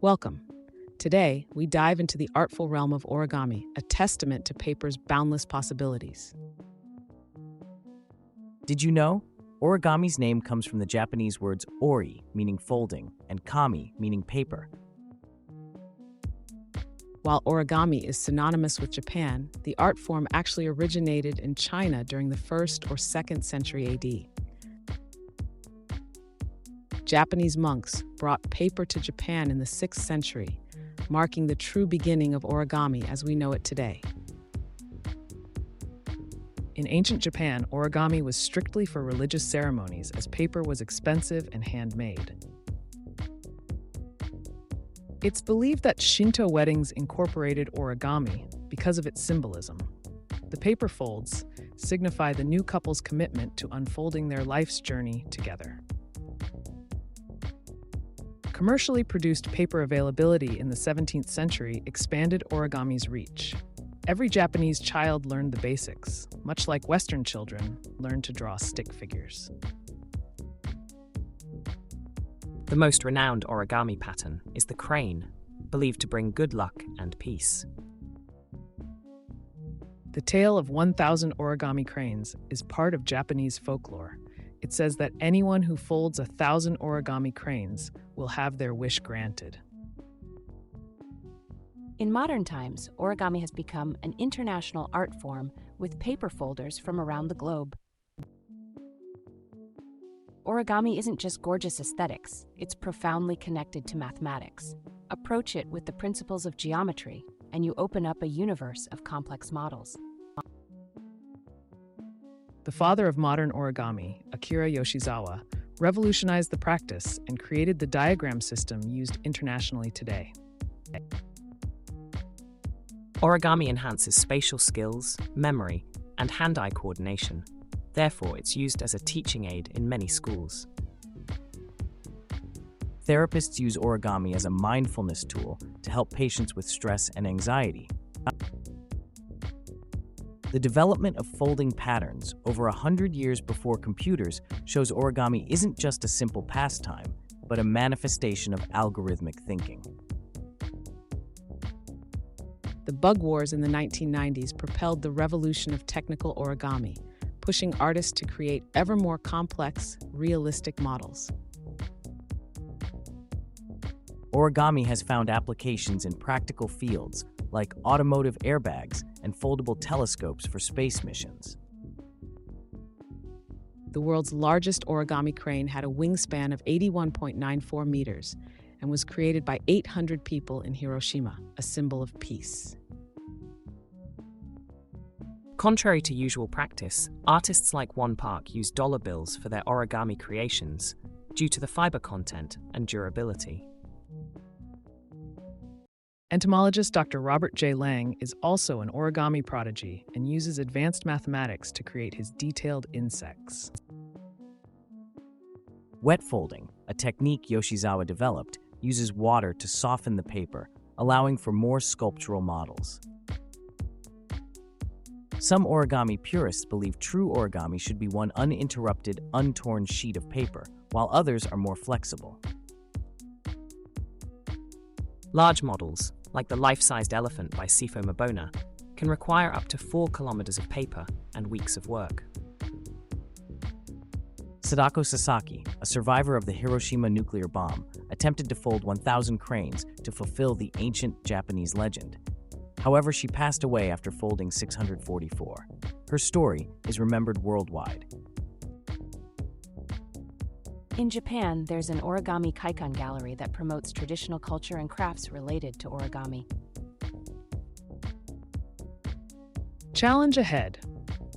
Welcome. Today, we dive into the artful realm of origami, a testament to paper's boundless possibilities. Did you know? Origami's name comes from the Japanese words ori, meaning folding, and kami, meaning paper. While origami is synonymous with Japan, the art form actually originated in China during the 1st or 2nd century AD. Japanese monks brought paper to Japan in the 6th century, marking the true beginning of origami as we know it today. In ancient Japan, origami was strictly for religious ceremonies as paper was expensive and handmade. It's believed that Shinto weddings incorporated origami because of its symbolism. The paper folds signify the new couple's commitment to unfolding their life's journey together. Commercially produced paper availability in the 17th century expanded origami's reach. Every Japanese child learned the basics, much like Western children learned to draw stick figures. The most renowned origami pattern is the crane, believed to bring good luck and peace. The tale of 1,000 origami cranes is part of Japanese folklore. It says that anyone who folds 1,000 origami cranes will have their wish granted. In modern times, origami has become an international art form with paper folders from around the globe. Origami isn't just gorgeous aesthetics, it's profoundly connected to mathematics. Approach it with the principles of geometry, and you open up a universe of complex models. The father of modern origami, Akira Yoshizawa, revolutionized the practice and created the diagram system used internationally today. Origami enhances spatial skills, memory, and hand-eye coordination. Therefore, it's used as a teaching aid in many schools. Therapists use origami as a mindfulness tool to help patients with stress and anxiety. The development of folding patterns over 100 years before computers shows origami isn't just a simple pastime, but a manifestation of algorithmic thinking. The bug wars in the 1990s propelled the revolution of technical origami, pushing artists to create ever more complex, realistic models. Origami has found applications in practical fields like automotive airbags and foldable telescopes for space missions. The world's largest origami crane had a wingspan of 81.94 meters and was created by 800 people in Hiroshima, a symbol of peace. Contrary to usual practice, artists like One Park use dollar bills for their origami creations due to the fiber content and durability. Entomologist Dr. Robert J. Lang is also an origami prodigy and uses advanced mathematics to create his detailed insects. Wet folding, a technique Yoshizawa developed, uses water to soften the paper, allowing for more sculptural models. Some origami purists believe true origami should be one uninterrupted, untorn sheet of paper, while others are more flexible. Large models, like the life-sized elephant by Sifo Mabona, can require up to 4 kilometers of paper and weeks of work. Sadako Sasaki, a survivor of the Hiroshima nuclear bomb, attempted to fold 1,000 cranes to fulfill the ancient Japanese legend. However, she passed away after folding 644. Her story is remembered worldwide. In Japan, there's an origami kaikan gallery that promotes traditional culture and crafts related to origami. Challenge ahead.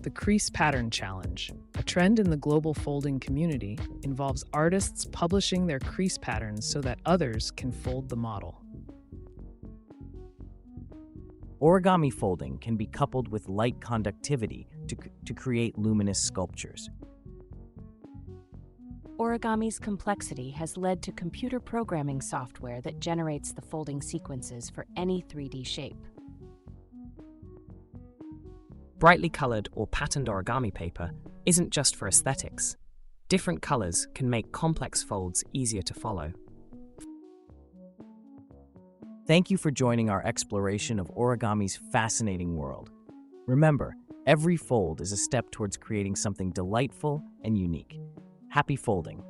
The Crease Pattern Challenge, a trend in the global folding community, involves artists publishing their crease patterns so that others can fold the model. Origami folding can be coupled with light conductivity to create luminous sculptures. Origami's complexity has led to computer programming software that generates the folding sequences for any 3D shape. Brightly colored or patterned origami paper isn't just for aesthetics. Different colors can make complex folds easier to follow. Thank you for joining our exploration of origami's fascinating world. Remember, every fold is a step towards creating something delightful and unique. Happy folding!